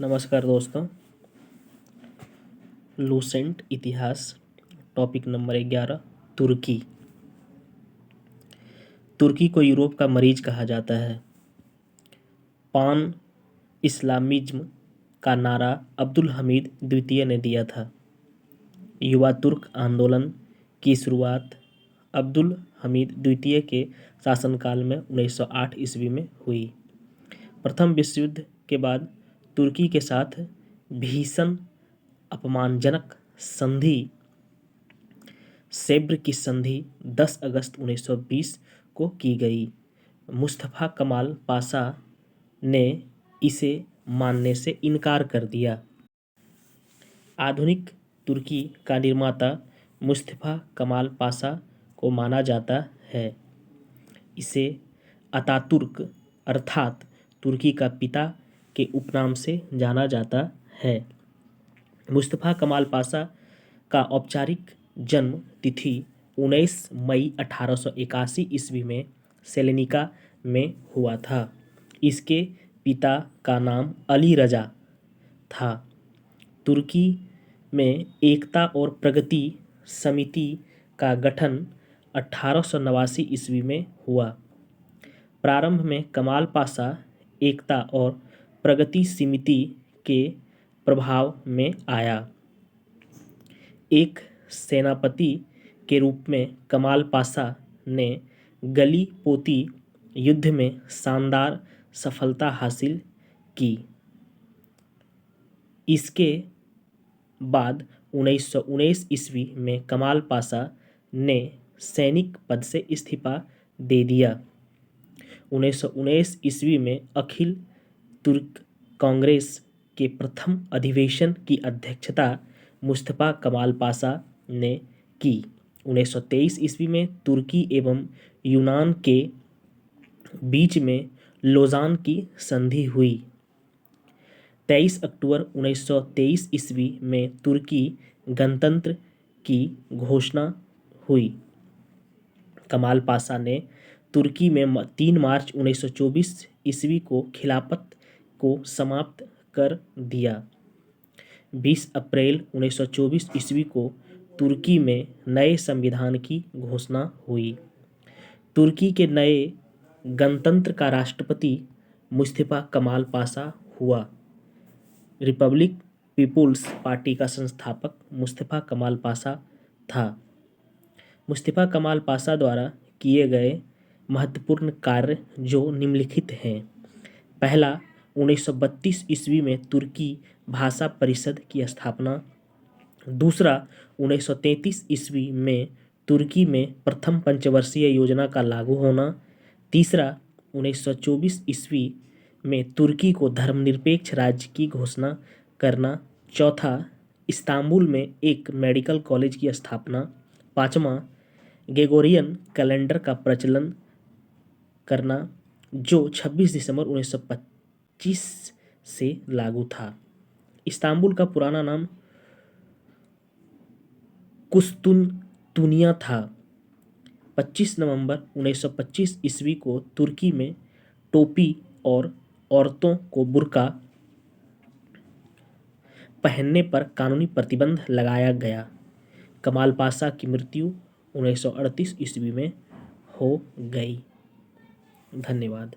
नमस्कार दोस्तों। लूसेंट इतिहास टॉपिक नंबर 11 तुर्की। तुर्की को यूरोप का मरीज कहा जाता है। पान इस्लामिज्म का नारा अब्दुल हमीद द्वितीय ने दिया था। युवा तुर्क आंदोलन की शुरुआत अब्दुल हमीद द्वितीय के शासनकाल में 1908 ईस्वी में हुई। प्रथम विश्व युद्ध के बाद तुर्की के साथ भीषण अपमानजनक संधि सेब्र की संधि 10 अगस्त 1920 को की गई। मुस्तफा कमाल पाशा ने इसे मानने से इनकार कर दिया। आधुनिक तुर्की का निर्माता मुस्तफा कमाल पाशा को माना जाता है। इसे अतातुर्क अर्थात तुर्की का पिता के उपनाम से जाना जाता है। मुस्तफा कमाल पाशा का औपचारिक जन्म तिथि 19 मई 1881 ईस्वी में सेलेनिका में हुआ था। इसके पिता का नाम अली रजा था। तुर्की में एकता और प्रगति समिति का गठन 1889 ईस्वी में हुआ। प्रारंभ में कमाल पाशा एकता और प्रगति समिति के प्रभाव में आया। एक सेनापति के रूप में कमाल पाशा ने गलीपोती युद्ध में शानदार सफलता हासिल की। इसके बाद 1919 ईस्वी में कमाल पाशा ने सैनिक पद से इस्तीफा दे दिया। 1919 ईस्वी में अखिल तुर्क कांग्रेस के प्रथम अधिवेशन की अध्यक्षता मुस्तफा कमाल पाशा ने की। 1923 ईस्वी में तुर्की एवं यूनान के बीच में लोजान की संधि हुई। 23 अक्टूबर 1923 ईस्वी में तुर्की गणतंत्र की घोषणा हुई। कमाल पाशा ने तुर्की में 3 मार्च 1924 ईस्वी को खिलाफत को समाप्त कर दिया। 20 अप्रैल 1924 ईस्वी को तुर्की में नए संविधान की घोषणा हुई। तुर्की के नए गणतंत्र का राष्ट्रपति मुस्तफा कमाल पाशा हुआ। रिपब्लिक पीपुल्स पार्टी का संस्थापक मुस्तफा कमाल पाशा था। मुस्तफा कमाल पाशा द्वारा किए गए महत्वपूर्ण कार्य जो निम्नलिखित हैं। पहला, 1932 ईस्वी में तुर्की भाषा परिषद की स्थापना। दूसरा, 1933 ईस्वी में तुर्की में प्रथम पंचवर्षीय योजना का लागू होना। तीसरा, 1924 ईस्वी में तुर्की को धर्मनिरपेक्ष राज्य की घोषणा करना। चौथा, इस्तांबुल में एक मेडिकल कॉलेज की स्थापना। पाँचवां, ग्रेगोरियन कैलेंडर का प्रचलन करना जो 26 दिसंबर 1925 से लागू था। इस्तांबुल का पुराना नाम कुस्तुनतुनिया था। 25 नवंबर 1925 ईस्वी को तुर्की में टोपी और औरतों को बुर्का पहनने पर कानूनी प्रतिबंध लगाया गया। कमाल पाशा की मृत्यु 1938 ईस्वी में हो गई। धन्यवाद।